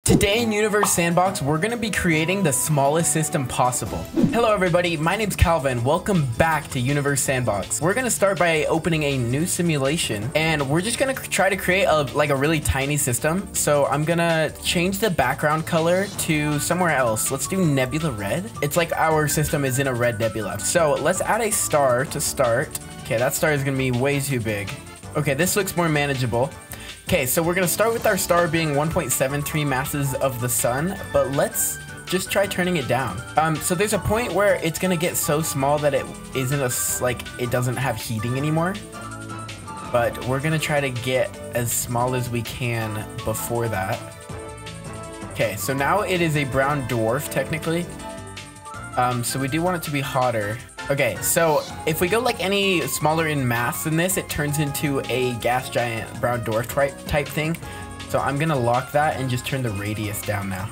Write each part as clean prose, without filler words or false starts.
Today in Universe Sandbox, we're going to be creating the smallest system possible. Hello everybody, my name's Calvin. Welcome back to Universe Sandbox. We're going to start by opening a new simulation, and we're just going to try to create a really tiny system. So I'm going to change the background color to somewhere else. Let's do nebula red. It's like our system is in a red nebula. So let's add a star to start. Okay, that star is going to be way too big. Okay, this looks more manageable. Okay, so we're gonna start with our star being 1.73 masses of the sun, but let's just try turning it down. So there's a point where it's gonna get so small that it isn't it doesn't have heating anymore. But we're gonna try to get as small as we can before that. Okay, so now it is a brown dwarf technically. So we do want it to be hotter. Okay, so if we go like any smaller in mass than this, it turns into a gas giant brown dwarf type thing. So I'm gonna lock that and just turn the radius down now.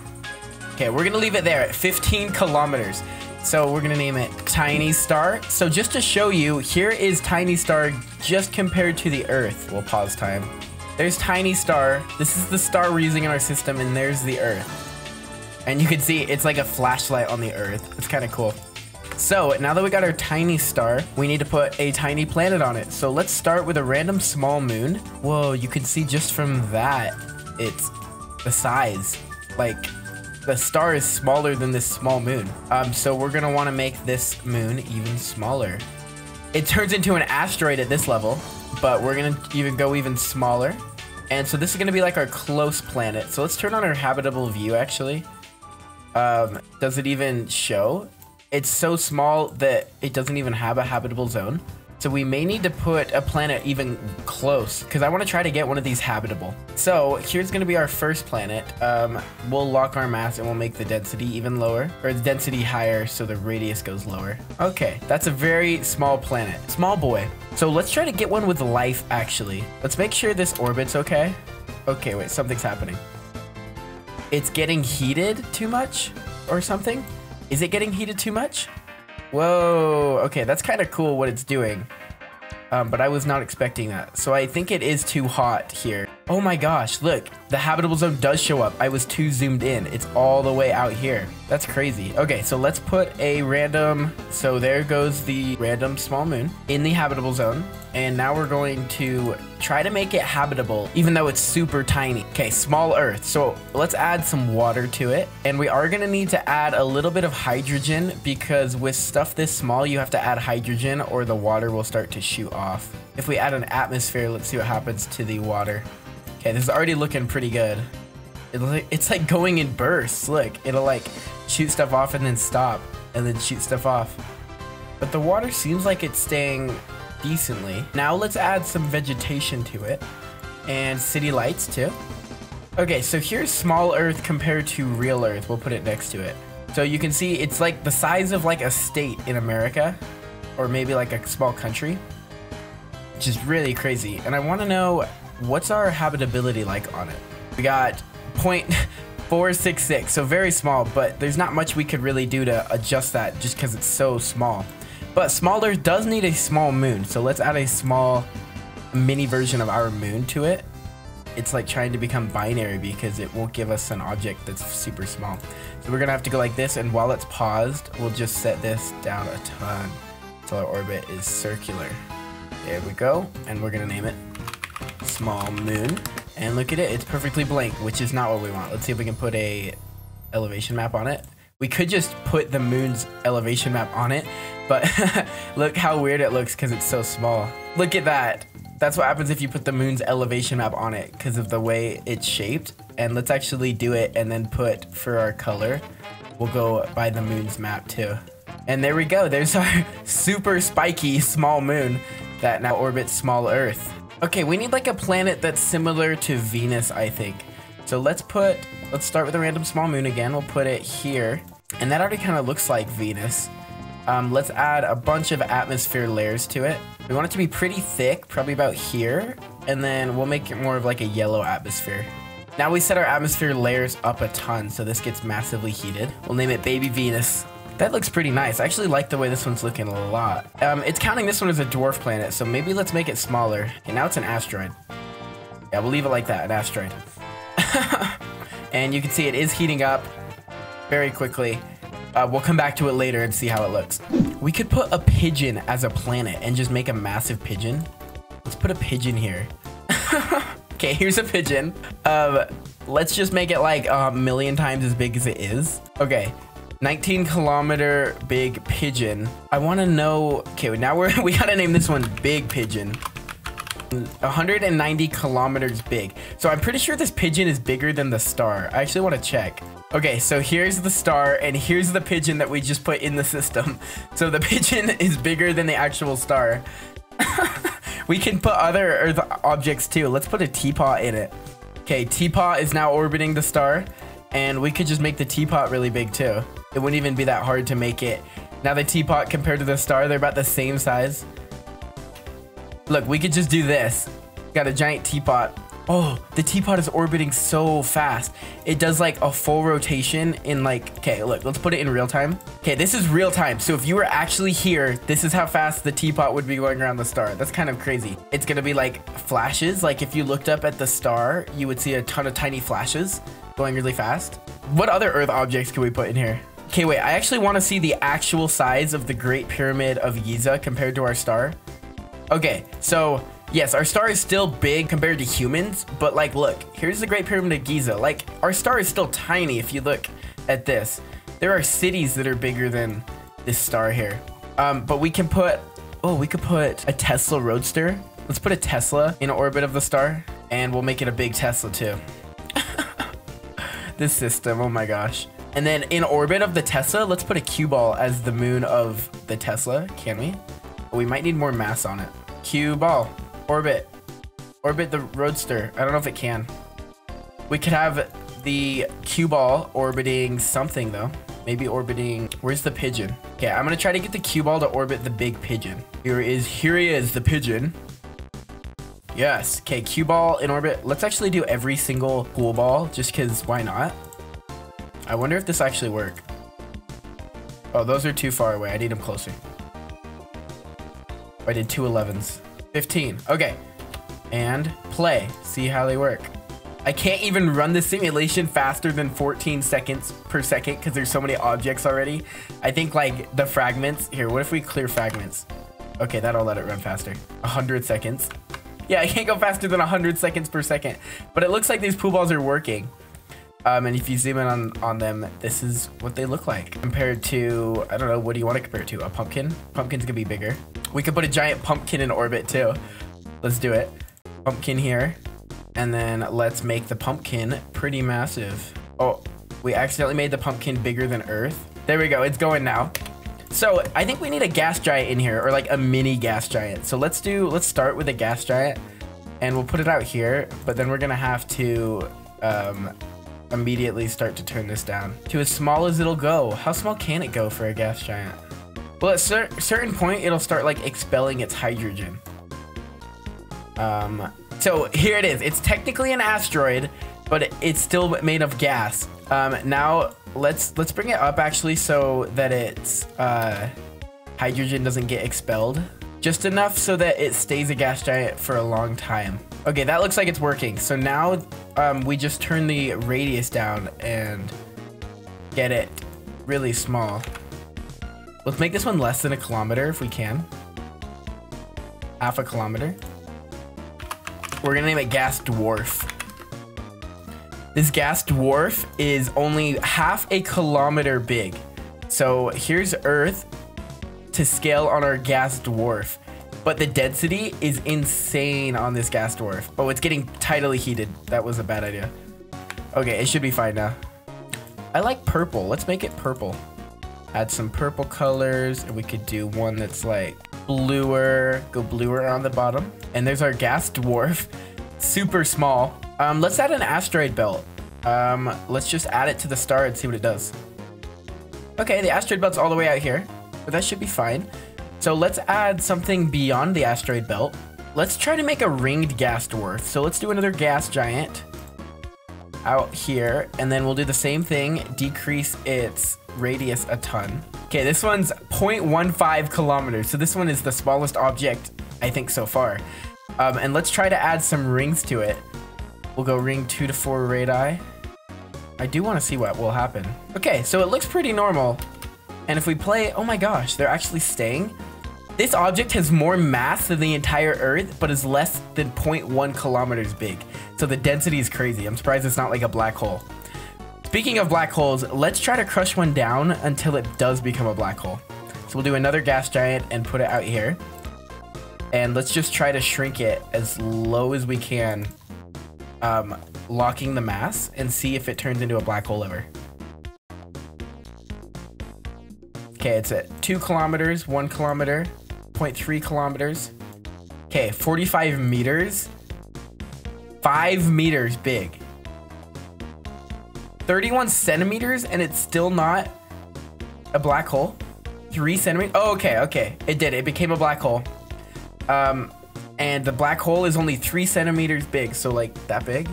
Okay, we're gonna leave it there at 15 kilometers. So we're gonna name it Tiny Star. So just to show you, here is Tiny Star just compared to the Earth. We'll pause time. There's Tiny Star. This is the star we're using in our system, and there's the Earth. And you can see it's like a flashlight on the Earth. It's kind of cool. So now that we got our tiny star, we need to put a tiny planet on it. So let's start with a random small moon. Whoa, you can see just from that, it's the size. Like the star is smaller than this small moon. So we're gonna wanna make this moon even smaller. It turns into an asteroid at this level, but we're gonna go even smaller. And so this is gonna be like our close planet. So let's turn on our habitable view actually. Does it even show? It's so small that it doesn't even have a habitable zone. So we may need to put a planet even close because I want to try to get one of these habitable. So here's going to be our first planet. We'll lock our mass and we'll make the density even lower, or the density higher so the radius goes lower. Okay, that's a very small planet. Small boy. So let's try to get one with life actually. Let's make sure this orbit's okay. Okay, wait, something's happening. It's getting heated too much or something? Is it getting heated too much? Whoa, okay, that's kind of cool what it's doing. But I was not expecting that. So I think it is too hot here. Oh my gosh, look, the habitable zone does show up. I was too zoomed in. It's all the way out here. That's crazy. Okay, so let's put a random, so there goes the random small moon in the habitable zone. And now we're going to try to make it habitable, even though it's super tiny. Okay, small Earth. So let's add some water to it. And we are gonna need to add a little bit of hydrogen because with stuff this small, you have to add hydrogen or the water will start to shoot off. If we add an atmosphere, let's see what happens to the water. Okay, this is already looking pretty good. It's like going in bursts. Look, it'll like shoot stuff off and then stop and then shoot stuff off. But the water seems like it's staying decently. Now let's add some vegetation to it and city lights too. Okay, so here's small Earth compared to real Earth. We'll put it next to it. So you can see it's like the size of like a state in America or maybe like a small country, which is really crazy. And I want to know what's our habitability like on it. We got 0.466, so very small, but there's not much we could really do to adjust that just because it's so small. But small Earth does need a small moon, so let's add a small mini version of our moon to it. It's like trying to become binary because it won't give us an object that's super small. So we're gonna have to go like this, and while it's paused, we'll just set this down a ton until our orbit is circular. There we go, and we're gonna name it Small Moon. And look at it, it's perfectly blank, which is not what we want. Let's see if we can put a elevation map on it. We could just put the moon's elevation map on it, but look how weird it looks because it's so small. Look at that. That's what happens if you put the moon's elevation map on it because of the way it's shaped. And let's actually do it and then put for our color, we'll go by the moon's map too. And there we go, there's our super spiky small moon that now orbits small Earth. Okay, we need like a planet that's similar to Venus, I think. So let's start with a random small moon again. We'll put it here. And that already kind of looks like Venus. Let's add a bunch of atmosphere layers to it. We want it to be pretty thick, probably about here. And then we'll make it more of like a yellow atmosphere. Now we set our atmosphere layers up a ton, so this gets massively heated. We'll name it Baby Venus. That looks pretty nice. I actually like the way this one's looking a lot. It's counting this one as a dwarf planet, so maybe let's make it smaller. Okay, now it's an asteroid. Yeah, we'll leave it like that, an asteroid. And you can see it is heating up very quickly. We'll come back to it later and see how it looks. We could put a pigeon as a planet and just make a massive pigeon. Let's put a pigeon here. Okay, here's a pigeon. Let's just make it like a million times as big as it is. Okay, 19-kilometer big pigeon. I want to know. Okay, now we gotta name this one Big Pigeon. 190 kilometers big. So I'm pretty sure this pigeon is bigger than the star. I actually want to check. Okay, so here's the star and here's the pigeon that we just put in the system. So the pigeon is bigger than the actual star. We can put other Earth objects too. Let's put a teapot in it. Okay, teapot is now orbiting the star, and we could just make the teapot really big too. It wouldn't even be that hard to make it. Now the teapot compared to the star, they're about the same size. Look, we could just do this. Got a giant teapot. Oh, the teapot is orbiting so fast. It does like a full rotation in like, okay, look, let's put it in real time. Okay, this is real time. So if you were actually here, this is how fast the teapot would be going around the star. That's kind of crazy. It's gonna be like flashes. Like if you looked up at the star, you would see a ton of tiny flashes going really fast. What other Earth objects can we put in here? Okay, wait, I actually wanna see the actual size of the Great Pyramid of Giza compared to our star. Okay, so yes, our star is still big compared to humans, but like, look, here's the Great Pyramid of Giza. Like, our star is still tiny if you look at this. There are cities that are bigger than this star here. But we can put, oh, we could put a Tesla Roadster. Let's put a Tesla in orbit of the star, and we'll make it a big Tesla too. This system, oh my gosh. And then in orbit of the Tesla, let's put a cue ball as the moon of the Tesla, can we? We might need more mass on it. Cue ball. Orbit. Orbit the Roadster. I don't know if it can. We could have the cue ball orbiting something though. Maybe orbiting, where's the pigeon? Okay, I'm gonna try to get the cue ball to orbit the big pigeon. Here he is, the pigeon. Yes, okay, cue ball in orbit. Let's actually do every single pool ball just cause why not? I wonder if this actually work. Oh, those are too far away. I need them closer. I did 2 11s. 15. Okay. And play. See how they work. I can't even run the simulation faster than 14 seconds per second because there's so many objects already. I think like the fragments. Here, what if we clear fragments? Okay, that'll let it run faster. 100 seconds. Yeah, I can't go faster than 100 seconds per second. But it looks like these pool balls are working. And if you zoom in on them, this is what they look like compared to, I don't know, what do you want to compare it to? A pumpkin? Pumpkin's gonna be bigger. We could put a giant pumpkin in orbit too. Let's do it. Pumpkin here. And then let's make the pumpkin pretty massive. Oh, we accidentally made the pumpkin bigger than Earth. There we go, it's going now. So I think we need a gas giant in here, or like a mini gas giant. So let's start with a gas giant and we'll put it out here, but then we're gonna have to, immediately start to turn this down to as small as it'll go. How small can it go for a gas giant? Well, at a certain point, it'll start like expelling its hydrogen. So here it is. It's technically an asteroid, but it's still made of gas. Now let's bring it up actually so that its hydrogen doesn't get expelled. Just enough so that it stays a gas giant for a long time. Okay, that looks like it's working. So now we just turn the radius down and get it really small. Let's make this one less than 1 kilometer if we can. Half a kilometer. We're gonna name it Gas Dwarf. This gas dwarf is only half a kilometer big. So here's Earth to scale on our gas dwarf. But the density is insane on this gas dwarf. Oh, it's getting tidally heated. That was a bad idea. Okay, it should be fine now. I like purple. Let's make it purple. Add some purple colors, and we could do one that's like bluer. Go bluer on the bottom. And there's our gas dwarf. Super small. Let's add an asteroid belt. Let's just add it to the star and see what it does. Okay, the asteroid belt's all the way out here, but that should be fine. So let's add something beyond the asteroid belt. Let's try to make a ringed gas dwarf. So let's do another gas giant out here, and then we'll do the same thing, decrease its radius a ton. Okay, this one's 0.15 kilometers. So this one is the smallest object, I think, so far. And let's try to add some rings to it. We'll go ring 2 to 4 radii. I do want to see what will happen. Okay, so it looks pretty normal. And if we play, oh my gosh, they're actually staying. This object has more mass than the entire Earth, but is less than 0.1 kilometers big. So the density is crazy. I'm surprised it's not like a black hole. Speaking of black holes, let's try to crush one down until it does become a black hole. So we'll do another gas giant and put it out here. And let's just try to shrink it as low as we can, locking the mass, and see if it turns into a black hole ever. Okay, it's at 2 kilometers, 1 kilometer, 0.3 kilometers. Okay, 45 meters. 5 meters big. 31 centimeters, and it's still not a black hole. 3 centimeters. Oh, okay. It did. It became a black hole. And the black hole is only 3 centimeters big, so like that big.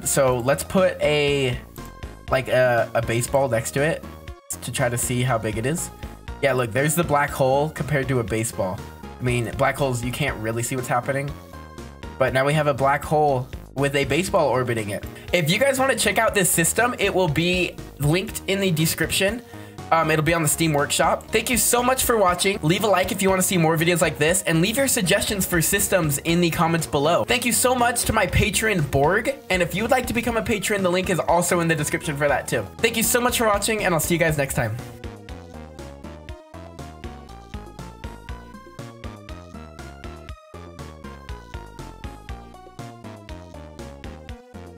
So let's put a baseball next to it to try to see how big it is. Yeah, look, there's the black hole compared to a baseball. I mean, black holes, you can't really see what's happening. But now we have a black hole with a baseball orbiting it. If you guys want to check out this system, it will be linked in the description. It'll be on the Steam Workshop. Thank you so much for watching. Leave a like if you want to see more videos like this, and leave your suggestions for systems in the comments below. Thank you so much to my patron Borg, and if you would like to become a patron, the link is also in the description for that too. Thank you so much for watching, and I'll see you guys next time.